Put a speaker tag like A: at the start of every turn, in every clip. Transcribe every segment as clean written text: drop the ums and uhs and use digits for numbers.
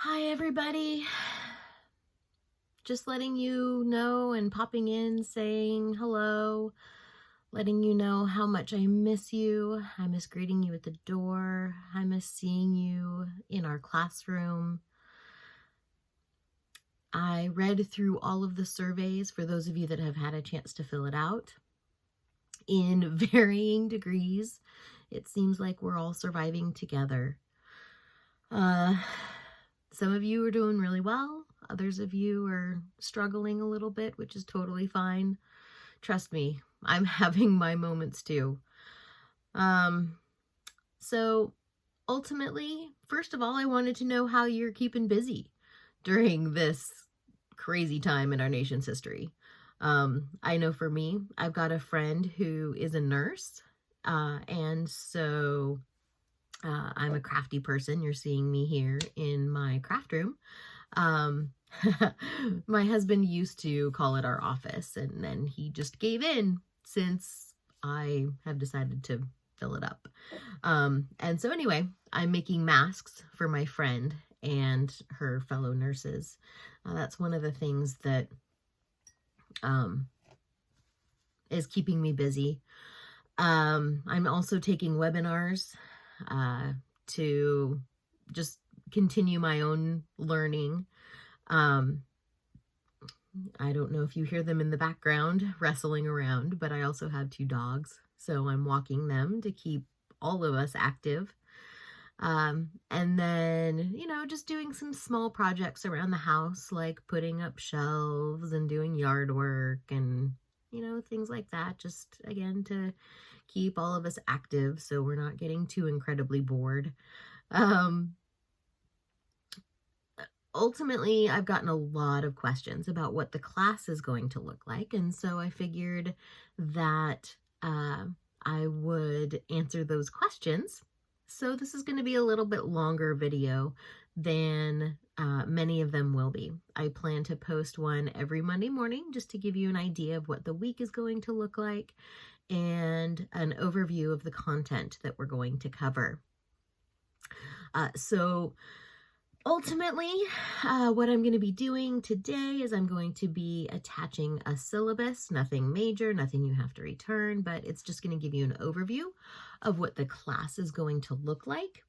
A: Hi, everybody. Just letting you know and popping in, saying hello, letting you know how much I miss you. I miss greeting you at the door. I miss seeing you in our classroom. I read through all of the surveys for those of you that have had a chance to fill it out in varying degrees. It seems like we're all surviving together. Uh, some of you are doing really well. Others of you are struggling a little bit, which is totally fine. Trust me, I'm having my moments too. So ultimately, first of all, I wanted to know how you're keeping busy during this crazy time in our nation's history. I know for me, I've got a friend who is a nurse, and so I'm a crafty person. You're seeing me here in my craft room. Um, my husband used to call it our office, and then he just gave in since I have decided to fill it up. And so anyway, I'm making masks for my friend and her fellow nurses. That's one of the things that is keeping me busy. I'm also taking webinars to just continue my own learning. I don't know if you hear them in the background wrestling around, but I also have 2 dogs, so I'm walking them to keep all of us active. And then, just doing some small projects around the house, like putting up shelves and doing yard work and, things like that, just again to keep all of us active so we're not getting too incredibly bored. Ultimately, I've gotten a lot of questions about what the class is going to look like, and so I figured that I would answer those questions. So this is going to be a little bit longer video than many of them will be. I plan to post one every Monday morning just to give you an idea of what the week is going to look like and an overview of the content that we're going to cover. So ultimately, what I'm going to be doing today is I'm going to be attaching a syllabus, nothing major, nothing you have to return, but it's just going to give you an overview of what the class is going to look like.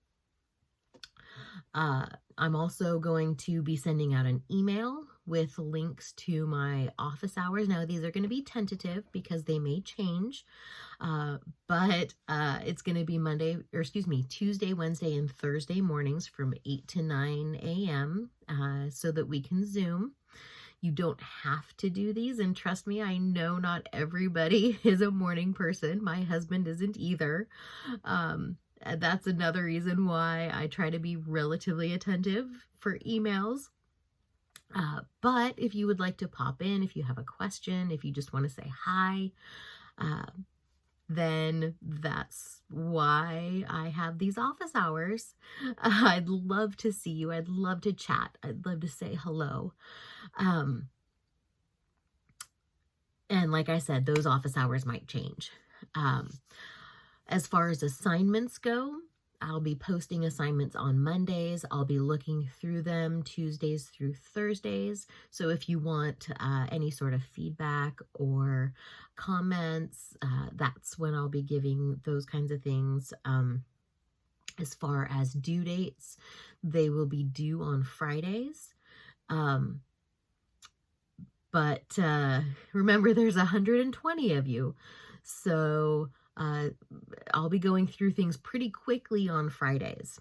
A: I'm also going to be sending out an email with links to my office hours. Now, these are going to be tentative because they may change, but it's going to be Tuesday, Wednesday, and Thursday mornings from 8 to 9 a.m. So that we can Zoom. You don't have to do these, and trust me, I know not everybody is a morning person. My husband isn't either. That's another reason why I try to be relatively attentive for emails. But if you would like to pop in, if you have a question, if you just want to say hi, then that's why I have these office hours. I'd love to see you. I'd love to chat. I'd love to say hello. And like I said, those office hours might change. As far as assignments go, I'll be posting assignments on Mondays. I'll be looking through them Tuesdays through Thursdays. So if you want any sort of feedback or comments, that's when I'll be giving those kinds of things. As far as due dates, they will be due on Fridays. But remember, there's 120 of you. So I'll be going through things pretty quickly on Fridays.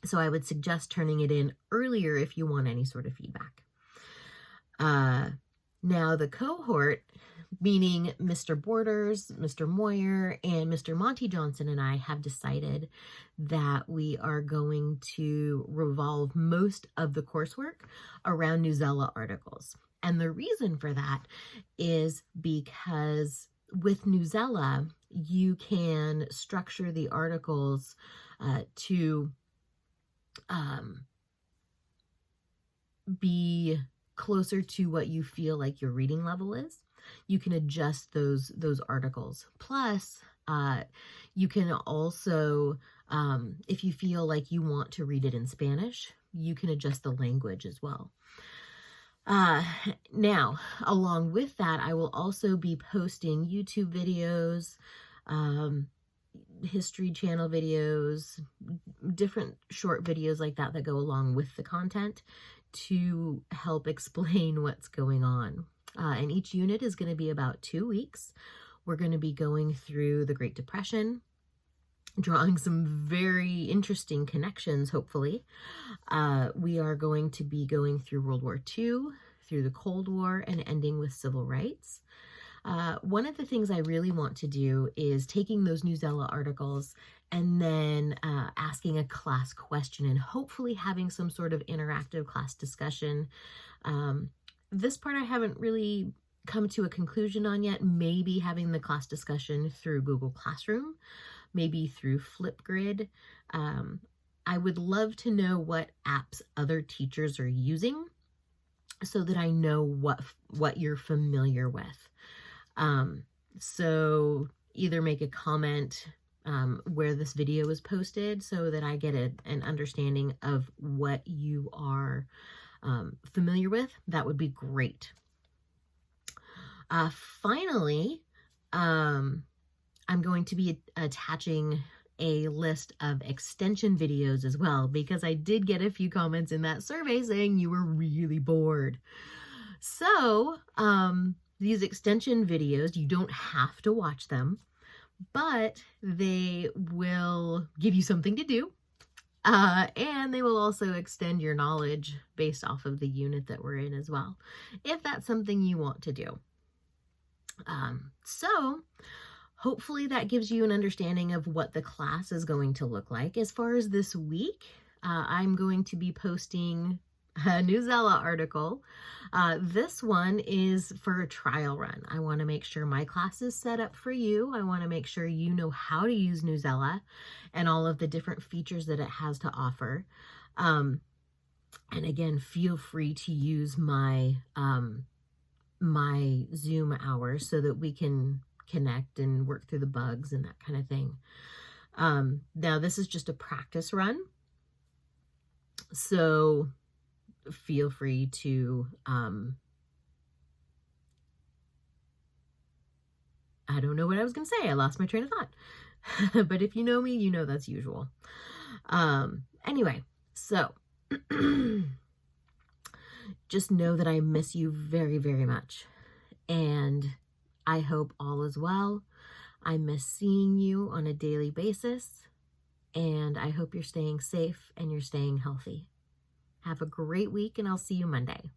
A: So I would suggest turning it in earlier if you want any sort of feedback. Now the cohort, meaning Mr. Borders, Mr. Moyer, and Mr. Monty Johnson and I have decided that we are going to revolve most of the coursework around Newsela articles. And the reason for that is because with Newsela, you can structure the articles to be closer to what you feel like your reading level is. You can adjust those articles. Plus, you can also, if you feel like you want to read it in Spanish, you can adjust the language as well. Uh, Now, along with that, I will also be posting YouTube videos, um, History Channel videos, different short videos like that that go along with the content to help explain what's going on. And each unit is going to be about 2 weeks. We're going to be going through the Great Depression, drawing some very interesting connections, hopefully. We are going to be going through World War II, through the Cold War, and ending with civil rights. One of the things I really want to do is taking those Newsella articles and then asking a class question and hopefully having some sort of interactive class discussion. This part I haven't really come to a conclusion on yet. Maybe having the class discussion through Google Classroom, maybe through Flipgrid. I would love to know what apps other teachers are using so that I know what you're familiar with. So either make a comment where this video is posted so that I get an understanding of what you are familiar with. That would be great. Finally, I'm going to be attaching a list of extension videos as well, because I did get a few comments in that survey saying you were really bored. So, these extension videos, you don't have to watch them, but they will give you something to do. And they will also extend your knowledge based off of the unit that we're in as well, if that's something you want to do. So hopefully that gives you an understanding of what the class is going to look like. As far as this week, I'm going to be posting a Newsella article. This one is for a trial run. I want to make sure my class is set up for you. I want to make sure you know how to use Newsella and all of the different features that it has to offer. And again, feel free to use my my Zoom hours so that we can connect and work through the bugs and that kind of thing. Now this is just a practice run, so feel free to, I don't know what I was going to say. I lost my train of thought, but if you know me, you know that's usual. Anyway, so just know that I miss you very, very much. And I hope all is well. I miss seeing you on a daily basis. And I hope you're staying safe and you're staying healthy. Have a great week, and I'll see you Monday.